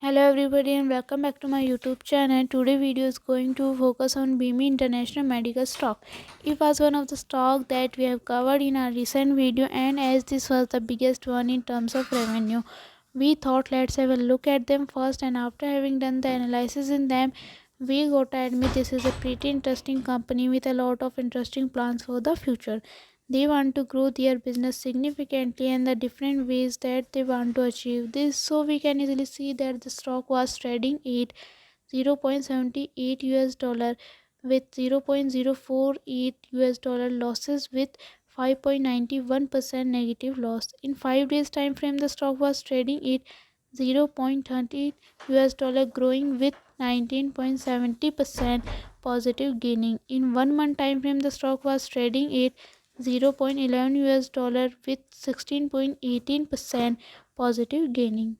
Hello everybody and welcome back to my YouTube channel. Today video is going to focus on Bimi International Medical Stock. It was one of the stock that we have covered in our recent video, and as this was the biggest one in terms of revenue, we thought let's have a look at them first, and after having done the analysis in them, we got to admit this is a pretty interesting company with a lot of interesting plans for the future. They want to grow their business significantly and the different ways that they want to achieve this. So we can easily see that the stock was trading at 0.78 US dollar with 0.048 US dollar losses with 5.91% negative loss. In 5 days time frame, the stock was trading at 0.30 US dollar, growing with 19.70% positive gaining. In 1 month time frame, the stock was trading at 0.11 US dollar with 16.18% positive gaining.